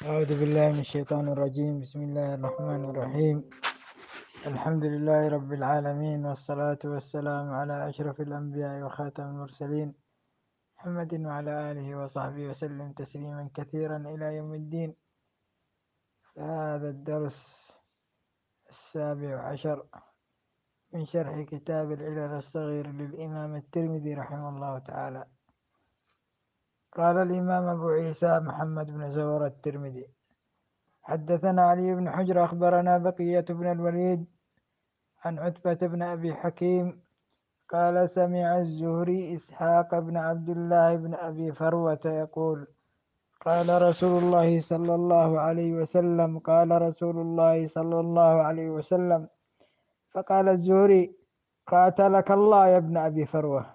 أعوذ بالله من الشيطان الرجيم. بسم الله الرحمن الرحيم. الحمد لله رب العالمين، والصلاة والسلام على أشرف الأنبياء وخاتم المرسلين محمد وعلى آله وصحبه وسلم تسليما كثيرا إلى يوم الدين. فهذا الدرس 17 من شرح كتاب العلل الصغير للإمام الترمذي رحمه الله تعالى. قال الإمام أبو عيسى محمد بن زور الترمذي: حدثنا علي بن حجر أخبرنا بقية بن الوليد عن عتبة بن أبي حكيم قال: سمع الزهري إسحاق بن عبد الله بن أبي فروة يقول: قال رسول الله صلى الله عليه وسلم. قال رسول الله صلى الله عليه وسلم. فقال الزهري: قاتلك الله يا ابن أبي فروة،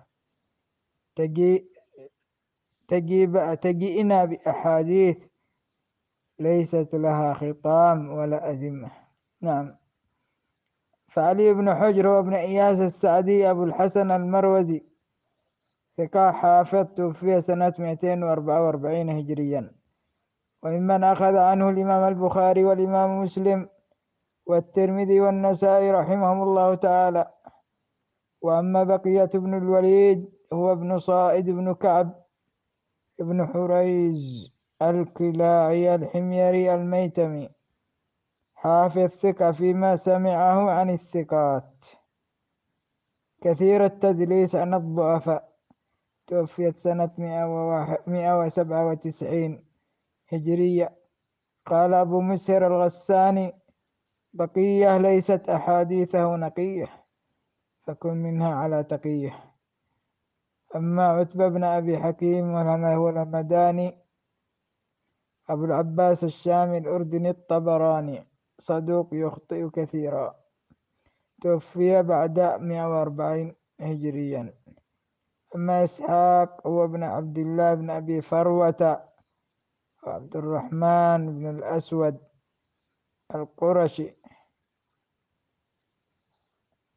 تجيئنا بأحاديث ليست لها خطام ولا أزمة. نعم. فعلي بن حجر وابن إياس السعدي أبو الحسن المروزي ثقة حافظ، توفي سنة 244 هجريا، وممن أخذ عنه الإمام البخاري والإمام مسلم والترمذي والنسائي رحمهم الله تعالى. وأما بقية بن الوليد هو ابن صائد بن كعب ابن حريز الكلاعي الحميري الميتمي، حافظ ثقة فيما سمعه عن الثقات، كثير التدليس عن الضعفاء، توفيت سنة 197 هجرية. قال أبو مسهر الغساني: بقية ليست أحاديثه نقية، فكن منها على تقية. أما عتبة بن أبي حكيم هو الهمداني أبو العباس الشامي الأردني الطبراني، صدوق يخطئ كثيرا، توفي بعد 140 هجريا. أما إسحاق هو ابن عبد الله بن أبي فروة وعبد الرحمن بن الأسود القرشي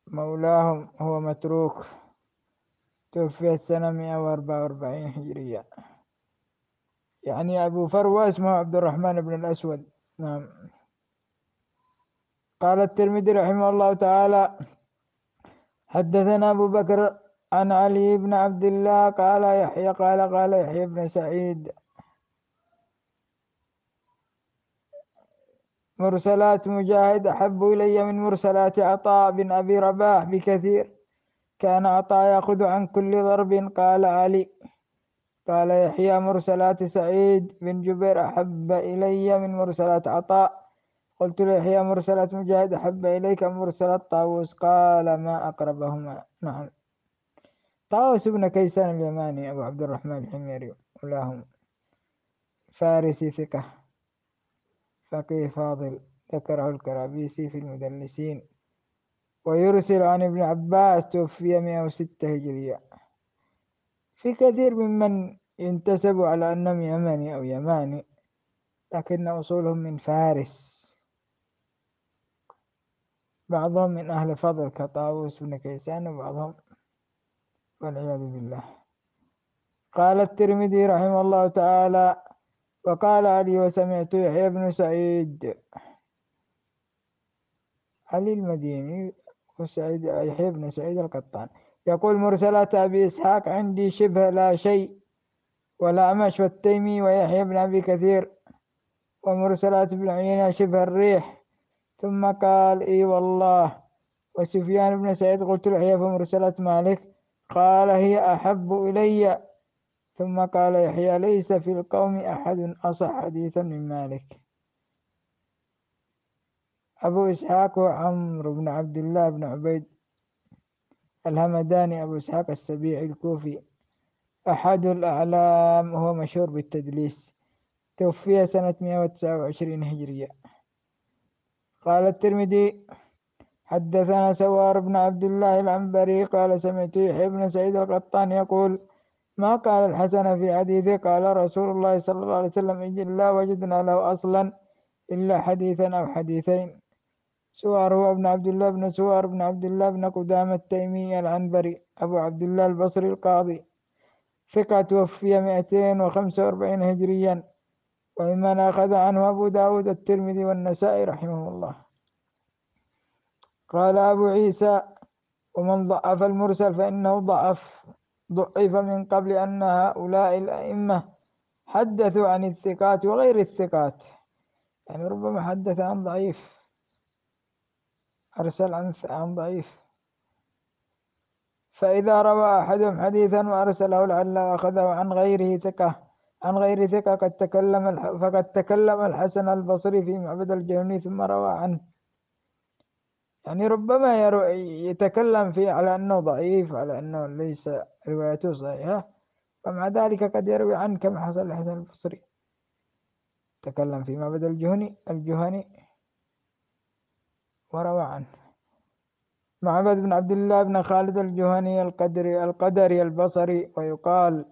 مولاهم، هو متروك، توفي السنة 144 هجرية. يعني أبو فروة اسمه عبد الرحمن بن الأسود. نعم. قال الترمذي رحمه الله تعالى: حدثنا أبو بكر عن علي بن عبد الله قال يحيى قال يحيى بن سعيد: مرسلات مجاهد أحب إلي من مرسلات عطاء بن أبي رباح بكثير، كان عطاء يأخذ عن كل ضرب. قال علي. قال يحيى: مرسلات سعيد بن جبير أحب إلي من مرسلات عطاء. قلت ليحيى: مرسلات مجاهد أحب إليك من مرسلات طاووس؟ قال: ما أقربهما. نعم. طاووس بن كيسان اليماني أبو عبد الرحمن الحميري، ولاهم فارسي ثقة فقيه فاضل، ذكره الكرابيسي في المدلسين. ويرسل عن ابن عباس، توفي 106 هجرية. في كثير ممن ينتسب على أنهم يمني أو يماني، لكن أصولهم من فارس، بعضهم من أهل فضل كطاووس بن كيسان، وبعضهم والعياذ بالله. قال الترمذي رحمه الله تعالى: وقال علي: وسمعت يحيى بن سعيد، علي المديني وسعيد يحيى بن سعيد القطان، يقول: مرسلات أبي إسحاق عندي شبه لا شيء، والأعمش والتيمي ويحيى بن أبي كثير، ومرسلات ابن عيينة شبه الريح. ثم قال: إي والله. وسفيان بن سعيد قلت له: يحيى فمرسلات مالك؟ قال: هي أحب إلي. ثم قال يحيى: ليس في القوم أحد أصح حديثا من مالك. أبو إسحاق وعمرو بن عبد الله بن عبيد الهمداني أبو إسحاق السبيعي الكوفي، أحد الأعلام، وهو مشهور بالتدليس، توفي سنة 129 هجرية. قال الترمذي: حدثنا سوار بن عبد الله العنبري قال: سمعت يحيى بن سعيد القطان يقول: ما قال الحسن في حديثه قال رسول الله صلى الله عليه وسلم: إلا وجدنا له أصلا إلا حديثا أو حديثين. سوار هو ابن عبد الله بن سوار بن عبد الله بن قدامة التيمي العنبري أبو عبد الله البصري القاضي، ثقة، توفي 245 هجريا. وممن أخذ عنه أبو داود الترمذي والنسائي رحمه الله. قال أبو عيسى: ومن ضعف المرسل فإنه ضعف من قبل أن هؤلاء الأئمة حدثوا عن الثقات وغير الثقات، يعني ربما حدث عن ضعيف، أرسل عن ضعيف، فإذا روى أحدهم حديثا وأرسله لعله أخذه عن غير ثقة فقد تكلم الحسن البصري في معبد الجهني ثم روى عنه، يعني ربما يتكلم فيه على أنه ضعيف، على أنه ليس روايته صحيحة، ومع ذلك قد يروي عنه كما حصل للحسن البصري، تكلم في معبد الجهني وروى عنه. معبد بن عبد الله بن خالد الجهني القدري البصري، ويقال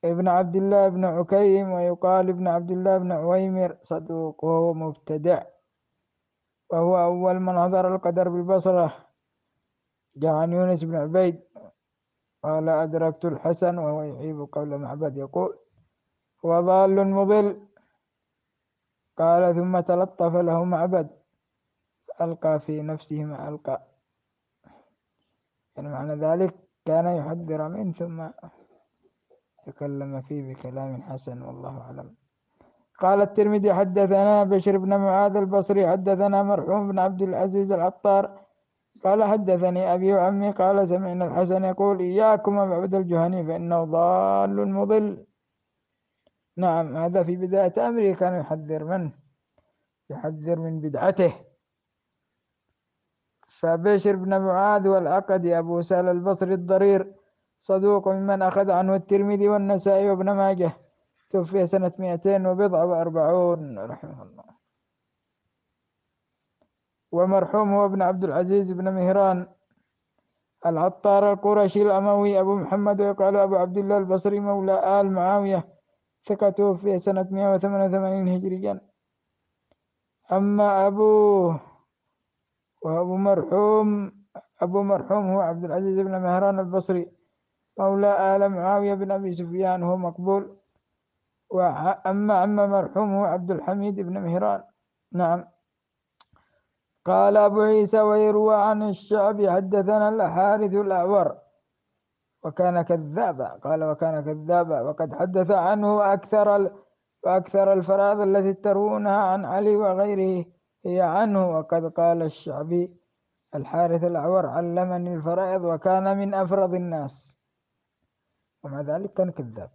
ابن عبد الله بن عكيم، ويقال ابن عبد الله بن عويمر، صدوق وهو مبتدع، وهو أول من حضر القدر بالبصرة. جاء عن يونس بن عبيد قال: أدركت الحسن وهو يعيب قول معبد يقول: هو ضال مضل. قال: ثم تلطف له معبد فألقى في نفسه ما ألقى، يعني معنى ذلك كان يحذر منه ثم تكلم فيه بكلام حسن، والله أعلم. قال الترمذي: حدثنا بشر بن معاذ البصري حدثنا مرحوم بن عبد العزيز العطار قال: حدثني أبي وعمي قال: سمعنا الحسن يقول: إياكم ومعبد الجهني فإنه ضال مضل. نعم، هذا في بداية أمره كان يحذر من بدعته. فبشر بن معاذ والعقدي أبو سهل البصري الضرير، صدوق ممن أخذ عنه الترمذي والنسائي وابن ماجه، توفي سنة 240 رحمه الله. ومرحوم هو ابن عبد العزيز بن مهران العطار القرشي الأموي أبو محمد، ويقال أبو عبد الله البصري مولى آل معاوية، ثقة، توفي سنة 188 هجريا. أما أبو مرحوم هو عبد العزيز بن مهران البصري مولى آل معاوية بن أبي سفيان، هو مقبول. أما مرحوم هو عبد الحميد بن مهران. نعم. قال أبو عيسى: ويروى عن الشعبي حدثنا الحارث الأعور وكان كذابا. قال: وكان كذابا، وقد حدث عنه وأكثر الفرائض التي تروونها عن علي وغيره هي عنه. وقد قال الشعبي: الحارث الأعور علمني الفرائض وكان من أفرض الناس، ومع ذلك كان كذاب.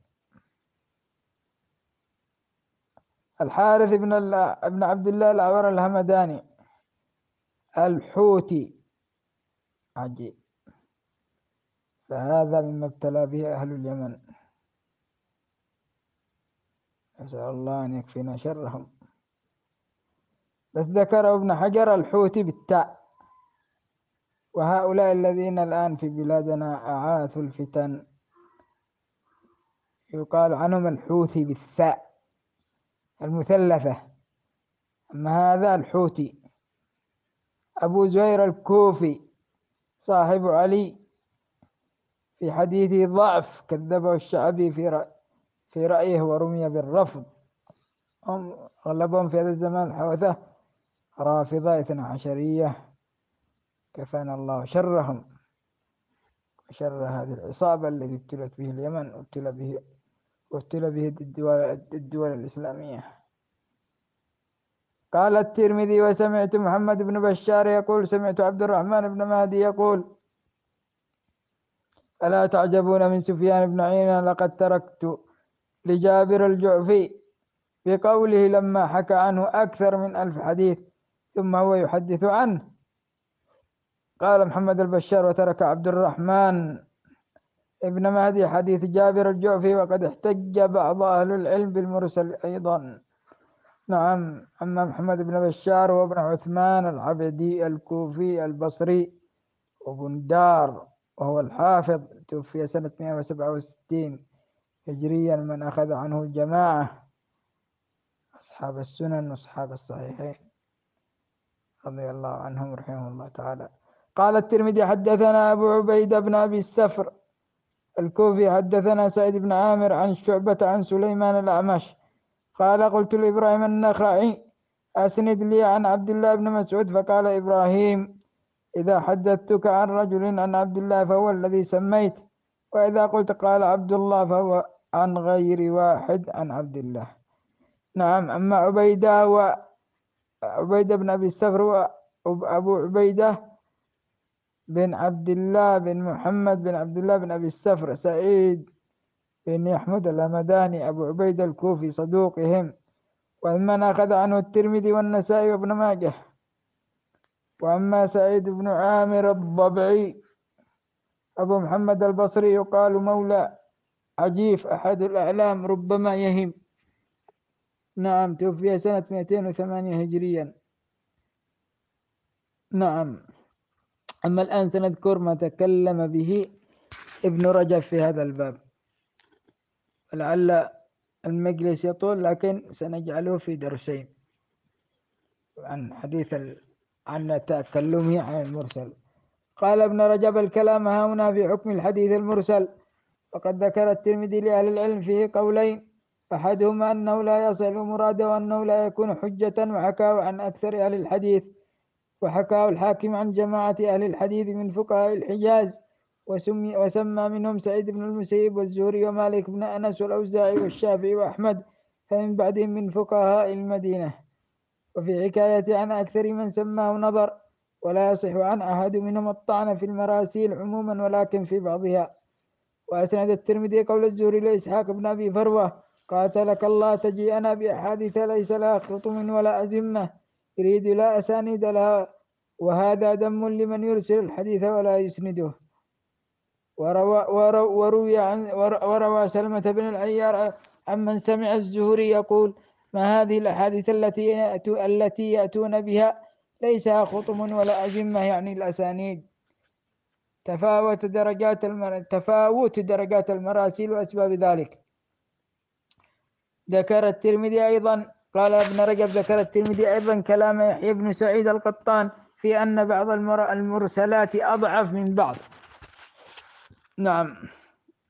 الحارث ابن عبد الله الأعور الهمداني الحوتي، عجيب، فهذا مما ابتلى به أهل اليمن، نسأل الله أن يكفينا شرهم. بس ذكر ابن حجر الحوتي بالتاء. وهؤلاء الذين الآن في بلادنا أعاثوا الفتن يقال عنهم الحوثي بالثاء المثلثة، أما هذا الحوتي. أبو زهير الكوفي صاحب علي في حديثه ضعف، كذبه الشعبي في رأيه ورمي بالرفض. هم غلبهم في هذا الزمان الحوثة رافضة 12، كفانا الله شرهم وشر هذه العصابة التي ابتلت به اليمن وابتلى به الدول الإسلامية. قال الترمذي: وسمعت محمد بن بشار يقول: سمعت عبد الرحمن بن مهدي يقول: ألا تعجبون من سفيان بن عيينة لقد تركت لجابر الجعفي بقوله لما حكى عنه أكثر من 1000 حديث ثم هو يحدث عنه. قال محمد البشار: وترك عبد الرحمن ابن مهدي حديث جابر الجعفي، وقد احتج بعض أهل العلم بالمرسل أيضا. نعم. أما محمد بن بشار وابن عثمان العبدي الكوفي البصري وبندار وهو الحافظ، توفي سنة 167 هجريا، من أخذ عنه الجماعة أصحاب السنن وأصحاب الصحيحين رضي الله عنهم رحمه الله تعالى. قال الترمذي: حدثنا أبو عبيدة بن أبي السفر الكوفي حدثنا سعيد بن عامر عن شعبة عن سليمان الأعمش قال قلت لإبراهيم النخعي أسند لي عن عبد الله بن مسعود فقال إبراهيم إذا حدثتك عن رجل عن عبد الله فهو الذي سميت، وإذا قلت قال عبد الله فهو عن غير واحد عن عبد الله. نعم. أما عبيدة بن أبي السفر وأبو عبيدة بن عبد الله بن محمد بن عبد الله بن أبي السفر سعيد بن يحمد الهمداني أبو عبيدة الكوفي صدوقهم، وممن أخذ عنه الترمذي والنسائي وابن ماجه. وأما سعيد بن عامر الضبعي أبو محمد البصري يقال مولى عجيف أحد الأعلام ربما يهم. نعم. توفي سنة 208 هجريا. نعم. أما الآن سنذكر ما تكلم به ابن رجب في هذا الباب، لعل المجلس يطول لكن سنجعله في درسين عن عن تكلمه عن المرسل. قال ابن رجب الكلام هنا في حكم الحديث المرسل، وقد ذكر الترمذي لأهل العلم فيه قولين، أحدهما أنه لا يصح مراده وأنه لا يكون حجة، وحكاه عن أكثر أهل الحديث، وحكاه الحاكم عن جماعة أهل الحديث من فقهاء الحجاز، وسمى منهم سعيد بن المسيب والزهري ومالك بن أنس والأوزاعي والشافعي وأحمد، فمن بعدهم من فقهاء المدينة. وفي حكاية عن أكثر من سماه نظر، ولا يصح عن أحد منهم الطعن في المراسيل عموما ولكن في بعضها. وأسند الترمذي قول الزهري لإسحاق بن أبي فروة قاتلك الله تجيئنا بأحاديث ليس لها خطم ولا أزمة يريد لا أسانيد لها، وهذا دم لمن يرسل الحديث ولا يسنده. وروى سلمة بن العيار عمن سمع الزهري يقول ما هذه الأحاديث التي يأتون بها ليسها خطم ولا أزمة، يعني الأسانيد. تفاوت درجات المراسيل وأسباب ذلك. ذكر الترمذي أيضا، قال ابن رجب ذكر الترمذي أيضا كلام يحيى بن سعيد القطان في أن بعض المرسلات أضعف من بعض. نعم.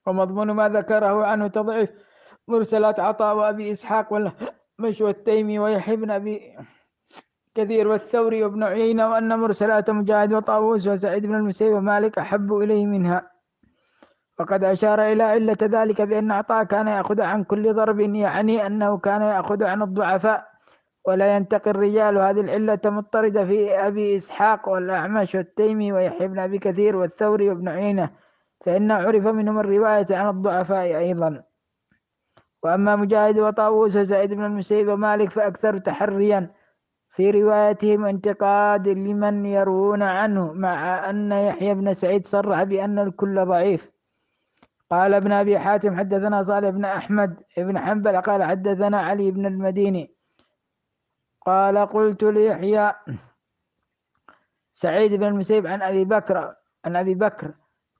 ومضمون ما ذكره عنه تضعيف مرسلات عطاء وأبي إسحاق والمش والتيمي ويحيى بن أبي كثير والثوري وابن عيينة، وأن مرسلات مجاهد وطاووس وسعيد بن المسيب ومالك أحب إليه منها. وقد أشار إلى علة ذلك بأن عطاء كان يأخذ عن كل ضرب، يعني أنه كان يأخذ عن الضعفاء ولا ينتقي الرجال. هذه العلة مضطردة في أبي إسحاق والأعمش والتيمي ويحيى بن أبي كثير والثوري وابن عيينة، فإن عرف منهم الرواية عن الضعفاء أيضا. وأما مجاهد وطاووس وسعيد بن المسيب ومالك فأكثر تحريا في روايتهم انتقاد لمن يروون عنه، مع أن يحيى بن سعيد صرح بأن الكل ضعيف. قال ابن أبي حاتم حدثنا صالح بن أحمد بن حنبل قال حدثنا علي بن المديني قال قلت ليحيى سعيد بن المسيب عن أبي بكر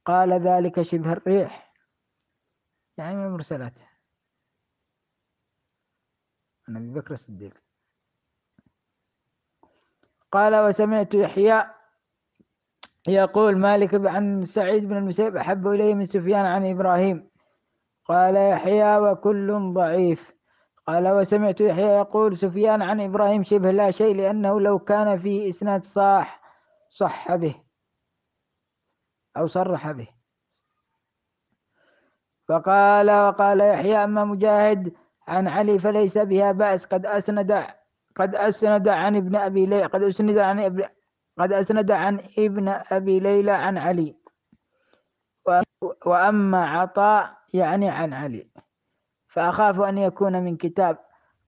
قال ذلك شبه الريح، يعني من المرسلات عن أبي بكر الصديق. قال وسمعت يحيى يقول مالك عن سعيد بن المسيب أحب إليه من سفيان عن إبراهيم. قال يحيى وكل ضعيف. قال وسمعت يحيى يقول سفيان عن إبراهيم شبه لا شيء، لأنه لو كان فيه إسناد صح به أو صرح به. وقال يحيى أما مجاهد عن علي فليس بها بأس، قد أسند عن ابن أبي ليلى عن علي. وأما عطاء يعني عن علي فأخاف أن يكون من كتاب.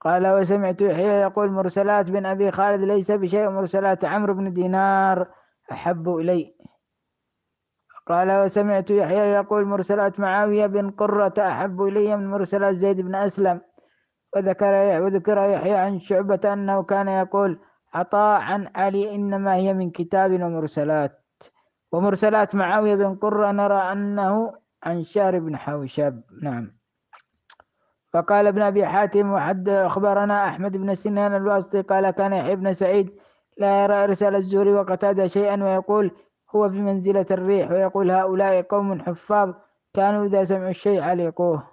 قال وسمعت يحيى يقول مرسلات بن أبي خالد ليس بشيء، مرسلات عمرو بن دينار أحب إلي. قال وسمعت يحيى يقول مرسلات معاوية بن قرة أحب إلي من مرسلات زيد بن أسلم. وذكر يحيى عن شعبة أنه كان يقول عطاء عن علي إنما هي من كتاب ومرسلات معاوية بن قرة نرى أنه عن شار بن حوشب. نعم. فقال ابن أبي حاتم أخبرنا أحمد بن سنان الواسطي قال كان يحيى بن سعيد لا يرى إرسال الزهري وقتادة شيئا، ويقول هو بمنزلة الريح، ويقول هؤلاء قوم حفاظ كانوا إذا سمعوا الشيء علقوه.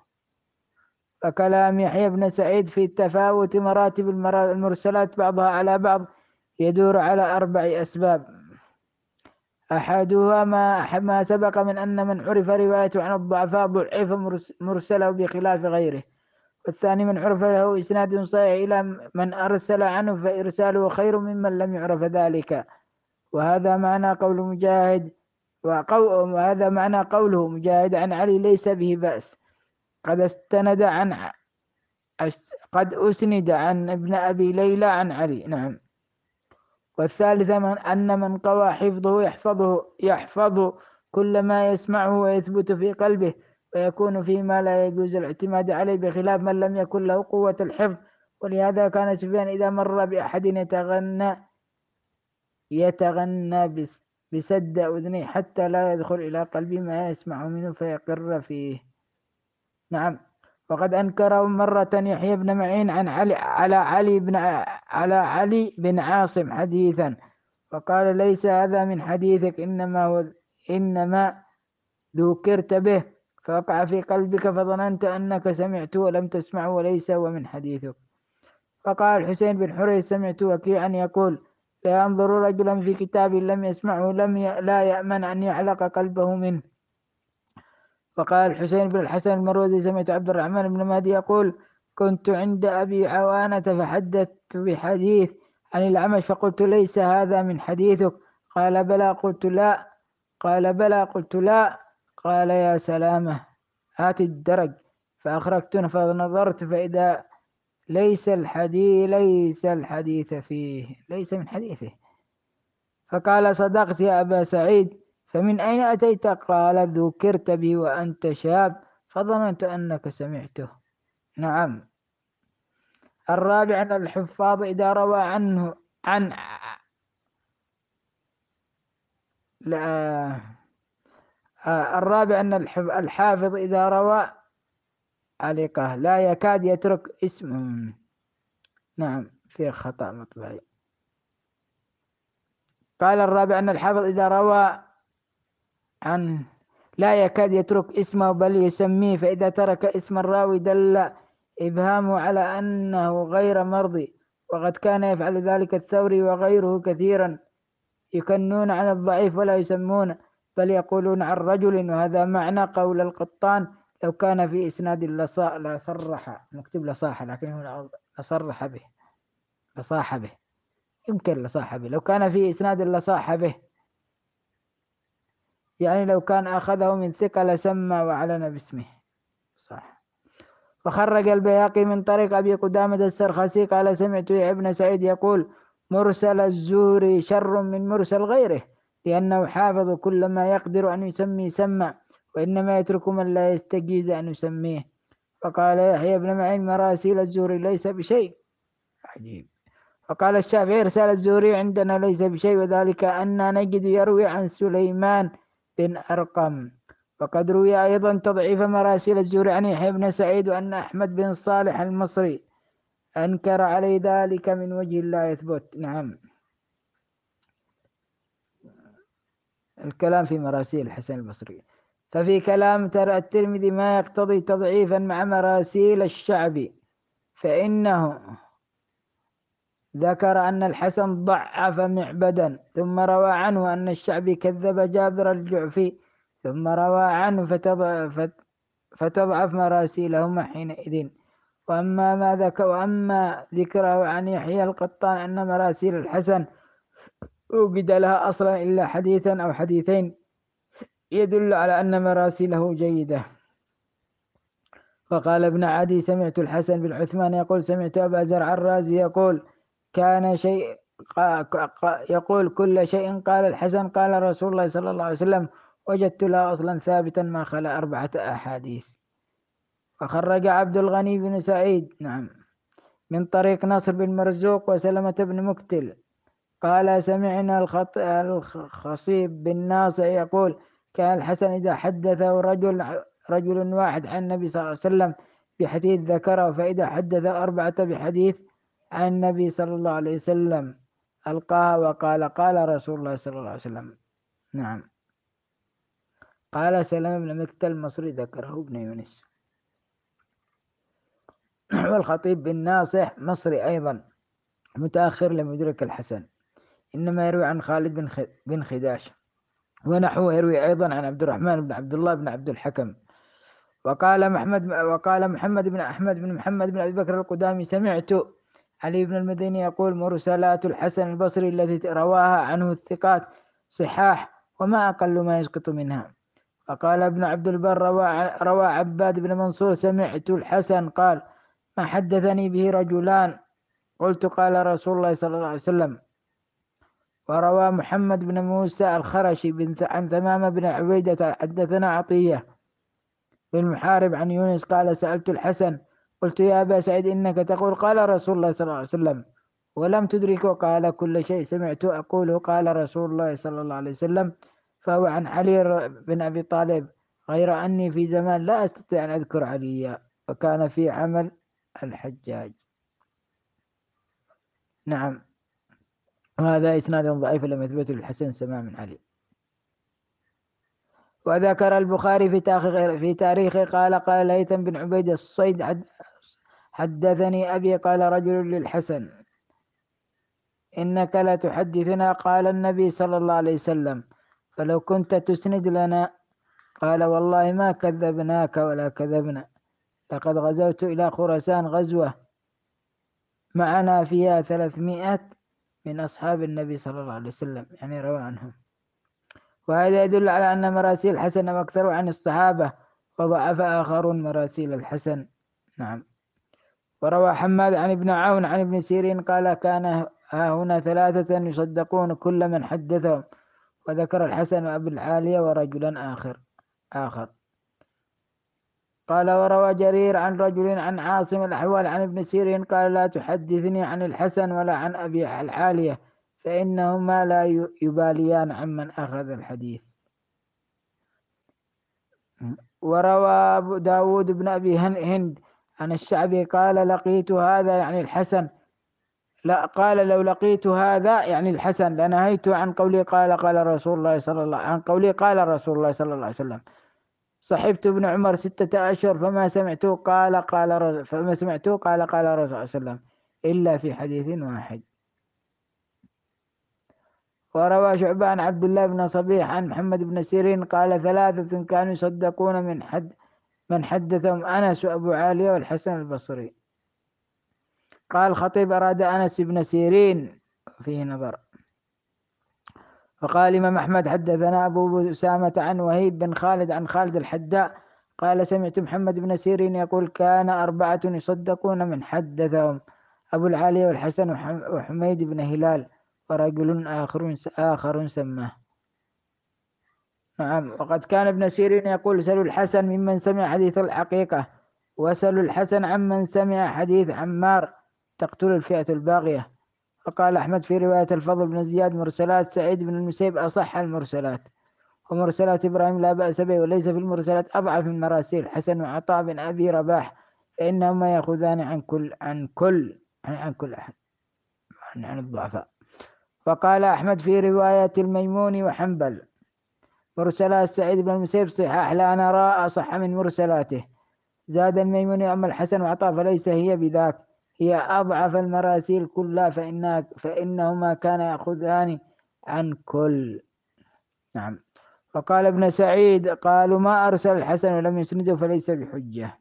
فكلام يحيى بن سعيد في تفاوت مراتب المرسلات بعضها على بعض يدور على 4 أسباب. أحدها ما سبق من أن من عرف روايته عن الضعفاء ضعف مرسله بخلاف غيره. والثاني من عرف له إسناد صحيح إلى من أرسل عنه فإرساله خير ممن لم يعرف ذلك. وهذا معنى قوله مجاهد عن علي ليس به بأس. قد أسند عن ابن أبي ليلى عن علي. نعم. والثالث أن من قوى حفظه يحفظ كل ما يسمعه ويثبت في قلبه ويكون فيما لا يجوز الاعتماد عليه بخلاف من لم يكن له قوة الحفظ. ولهذا كان سفيان إذا مر بأحد يتغنى بسد أذنيه حتى لا يدخل إلى قلبه ما يسمع منه فيقر فيه. نعم. وقد أنكره مرة يحيى بن معين عن علي بن عاصم حديثا فقال ليس هذا من حديثك إنما ذكرت به فوقع في قلبك فظننت أنك سمعته ولم تسمعه وليس هو من حديثك. فقال الحسين بن حريث سمعت وكيعا يقول لا ينظر رجلا في كتاب لم يسمعه لا يأمن أن يعلق قلبه منه. وقال الحسين بن الحسن المروزي سمعت عبد الرحمن بن مهدي يقول كنت عند أبي عوانة فحدثت بحديث عن الأعمش فقلت ليس هذا من حديثك. قال بلى قلت لا قال يا سلامة هات الدرج فأخرجته فنظرت فإذا ليس الحديث فيه ليس من حديثه. فقال صدقت يا أبا سعيد فمن أين أتيت؟ قال ذكرت به وأنت شاب فظننت أنك سمعته. نعم. الرابع أن الحفاظ إذا روى عنه عن لا الرابع أن الحافظ إذا روى علقه لا يكاد يترك اسمه. نعم في خطأ مطبعي. قال الرابع أن الحافظ إذا روى عنه لا يكاد يترك اسمه بل يسميه فإذا ترك اسم الراوي دل إبهامه على أنه غير مرضي. وقد كان يفعل ذلك الثوري وغيره كثيرا يكنون عن الضعيف ولا يسمون بل يقولون عن رجل. وهذا معنى قول القطان لو كان في إسناد لصرح مكتوب لصاح لكنه لصرح به لصاح به يمكن لصاح به لو كان في إسناد لصاح به يعني لو كان أخذه من ثقة لسمى وعلن باسمه. صح. وخرج البيهقي من طريق أبي قدامة السرخسي قال سمعت ابن سعيد يقول مرسل الزهري شر من مرسل غيره لأنه حافظ كل ما يقدر أن يسمي سمى وإنما يترك من لا يستجيز أن يسميه. فقال يحيى بن معين مراسيل الزهري ليس بشيء. عجيب. فقال الشافعي إرسال الزهري عندنا ليس بشيء وذلك أن نجد يروي عن سليمان بن أرقم. وقد روي أيضا تضعيف مراسيل الزهري عن يحيى بن سعيد وأن أحمد بن صالح المصري أنكر عليه ذلك من وجه لا يثبت. نعم. الكلام في مراسيل الحسن البصري. ففي كلام ترى الترمذي ما يقتضي تضعيفا مع مراسيل الشعبي فإنه ذكر أن الحسن ضعف معبدا ثم روى عنه أن الشعبي كذب جابر الجعفي ثم روى عنه فتضعف مراسيلهما حينئذ. وأما ذكره عن يحيى القطان أن مراسيل الحسن وجد لها أصلا إلا حديثا أو حديثين يدل على أن مراسيله جيدة. وقال ابن عدي سمعت الحسن بن عثمان يقول سمعت أبا زرع الرازي يقول كان شيء يقول كل شيء قال الحسن قال رسول الله صلى الله عليه وسلم وجدت له أصلا ثابتا ما خلا 4 أحاديث. وخرج عبد الغني بن سعيد نعم من طريق نصر بن مرزوق وسلمة بن مكتل قال سمعنا الخصيب بن ناصع يقول كان الحسن إذا حدثه رجل واحد عن النبي صلى الله عليه وسلم بحديث ذكره فإذا حدث 4 بحديث عن النبي صلى الله عليه وسلم ألقاها وقال قال رسول الله صلى الله عليه وسلم. نعم. قال سلام بن مكتل المصري ذكره ابن يونس. والخطيب بن ناصح مصري أيضا متأخر لم يدرك الحسن، إنما يروي عن خالد بن خداش، ونحوه يروي أيضا عن عبد الرحمن بن عبد الله بن عبد الحكم. وقال محمد بن أحمد بن محمد بن أبي بكر القدامي سمعت علي بن المديني يقول مرسلات الحسن البصري التي رواها عنه الثقات صحاح وما أقل ما يسقط منها. وقال ابن عبد البر روى عباد بن منصور سمعت الحسن قال ما حدثني به رجلان قلت قال رسول الله صلى الله عليه وسلم. وروى محمد بن موسى الخرشي عن ثمامة بن عبيدة حدثنا عطية بن محارب عن يونس قال سألت الحسن قلت يا أبا سعيد إنك تقول قال رسول الله صلى الله عليه وسلم ولم تدركه قال كل شيء سمعت أقوله قال رسول الله صلى الله عليه وسلم. فهو عن علي بن أبي طالب غير أني في زمان لا أستطيع أن أذكر عليا وكان في عمل الحجاج. نعم، وهذا إسناد ضعيف لم يثبت للحسن سماع من علي. وذكر البخاري في تاريخه قال الهيثم بن عبيد الصيد حدثني أبي قال رجل للحسن إنك لا تحدثنا قال النبي صلى الله عليه وسلم فلو كنت تسند لنا قال والله ما كذبناك ولا كذبنا لقد غزوت إلى خراسان غزوة معنا فيها 300 من أصحاب النبي صلى الله عليه وسلم، يعني روى عنهم. وهذا يدل على أن مراسيل الحسن أكثر عن الصحابة وضعف آخرون مراسيل الحسن. نعم. وروى حماد عن ابن عون عن ابن سيرين قال كان ها هنا 3 يصدقون كل من حدثهم، وذكر الحسن وأبو العالية ورجلا آخر. قال وروى جرير عن رجل عن عاصم الأحوال عن ابن سيرين قال لا تحدثني عن الحسن ولا عن أبي العالية فإنهما لا يباليان عمن أخذ الحديث. وروى أبو داود بن أبي هند عن الشعبي قال لقيت هذا يعني الحسن لا قال لو لقيت هذا يعني الحسن لنهيت عن قولي قال رسول الله صلى الله عن قولي قال رسول الله صلى الله عليه وسلم. صحبت ابن عمر 6 أشهر فما سمعته قال رسول الله صلى الله عليه وسلم إلا في حديث واحد. وروى شعبة عن عبد الله بن صبيح عن محمد بن سيرين قال 3 كانوا يصدقون من حدثهم أنس وأبو عالية والحسن البصري. قال الخطيب أراد أنس بن سيرين فيه نظر. وقال الإمام أحمد حدثنا أبو أسامة عن وهيب بن خالد عن خالد الحداء قال سمعت محمد بن سيرين يقول كان 4 يصدقون من حدثهم أبو العالية والحسن وحميد بن هلال ورجل آخر سماه. نعم. وقد كان ابن سيرين يقول سلوا الحسن ممن سمع حديث الحقيقة وسلوا الحسن عمن سمع حديث عمار تقتل الفئة الباغية. وقال أحمد في رواية الفضل بن زياد مرسلات سعيد بن المسيب أصح المرسلات، ومرسلات إبراهيم لا بأس به وليس في المرسلات أضعف من مراسيل حسن وعطاء بن أبي رباح فإنهما يأخذان عن كل أحد عن الضعفاء. وقال أحمد في رواية الميمون وحنبل مرسلات سعيد بن المسيب صحاح لا نرى أصح من مرسلاته. زاد الميمون أما الحسن وعطاء فليس هي بذاك، هي أضعف المراسيل كلها فإنهما كان يأخذان عن كل. نعم. وقال ابن سعيد قالوا ما أرسل الحسن ولم يسنده فليس بحجة.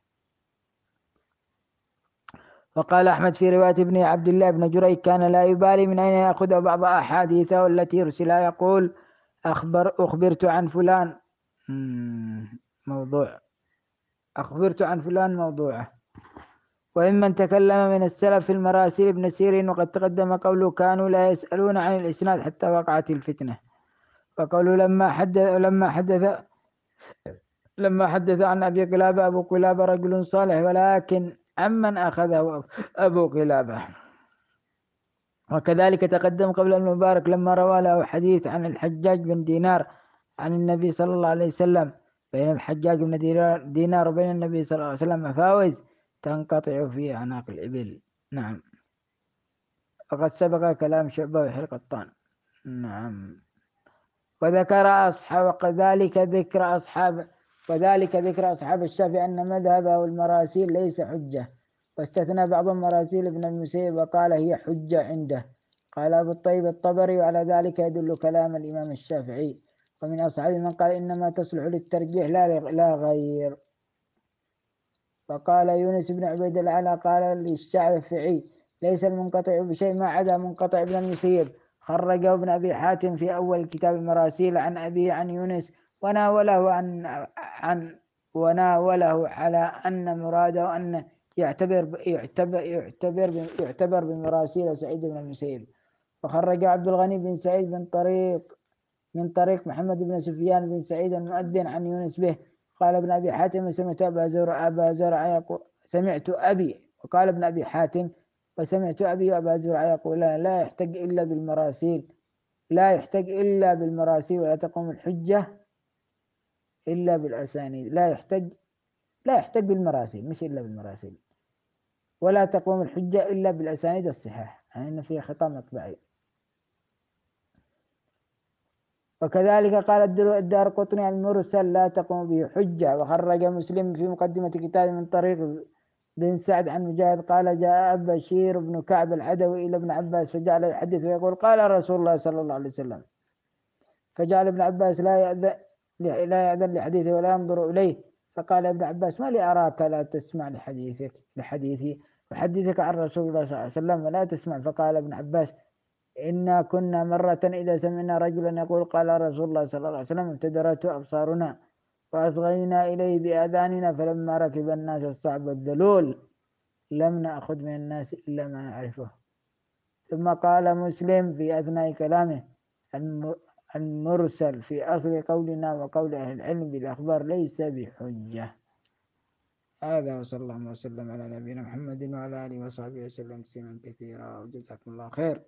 وقال أحمد في رواية ابن عبد الله بن جريج كان لا يبالي من أين يأخذ بعض أحاديثه التي يرسلها يقول أخبرت عن فلان موضوعه. وممن تكلم من السلف في المراسيل ابن سيرين وقد تقدم قوله كانوا لا يسألون عن الإسناد حتى وقعت الفتنة. وقوله لما حدث عن أبي قلابة أبو قلابة رجل صالح ولكن عمن أخذه أبو قلابة. وكذلك تقدم قبل المبارك لما روى له حديث عن الحجاج بن دينار عن النبي صلى الله عليه وسلم بين الحجاج بن دينار وبين النبي صلى الله عليه وسلم مفاوز تنقطع في أعناق الإبل. نعم. وقد سبق كلام شعبة ويحيى القطان. نعم. وذلك ذكر أصحاب الشافعي أن مذهبه المراسيل ليس حجة، واستثنى بعض مراسيل ابن المسيب وقال هي حجة عنده. قال أبو الطيب الطبري وعلى ذلك يدل كلام الإمام الشافعي. ومن أصحاب من قال إنما تصلح للترجيح لا غير. وقال يونس بن عبيد الأعلى قال للشافعي ليس المنقطع بشيء ما عدا منقطع ابن المسيب. خرجه ابن أبي حاتم في أول كتاب المراسيل عن أبيه عن يونس، وناوله وناوله على أن مراده أن يعتبر بمراسيل سعيد بن المسيب. وخرج عبد الغني بن سعيد من طريق محمد بن سفيان بن سعيد المؤذن عن يونس به. قال ابن أبي حاتم سمعت أبا زرع يقول سمعت أبي، وقال ابن أبي حاتم وسمعت أبي وأبا زرع يقول لا يحتج إلا بالمراسيل، ولا تقوم الحجة إلا بالأسانيد. لا يحتج بالمراسيل، مش إلا بالمراسيل. ولا تقوم الحجة إلا بالأسانيد الصحاح، يعني إن فيها خطأ مطبعي. وكذلك قال الدارقطني المرسل لا تقوم به حجة. وخرج مسلم في مقدمة كتابه من طريق بن سعد عن مجاهد قال جاء بشير بن كعب العدوي إلى ابن عباس فجعل يحدث ويقول قال رسول الله صلى الله عليه وسلم. فجعل ابن عباس لا يأذن لحديثه ولا ينظر إليه. فقال ابن عباس ما لي أراك لا تسمع لحديثي وحديثك عن رسول الله صلى الله عليه وسلم ولا تسمع. فقال ابن عباس إنا كنا مرة إذا سمعنا رجلا يقول قال رسول الله صلى الله عليه وسلم ابتدرت أبصارنا وأصغينا إليه بآذاننا، فلما ركب الناس الصعب الذلول لم نأخذ من الناس إلا ما نعرفه. ثم قال مسلم في أثناء كلامه المرسل في أصل قولنا وقول أهل العلم بالأخبار ليس بحجة. هذا وصلى الله وسلم على نبينا محمد وعلى آله وصحبه وسلم تسليما كثيرا، وجزاكم الله خير.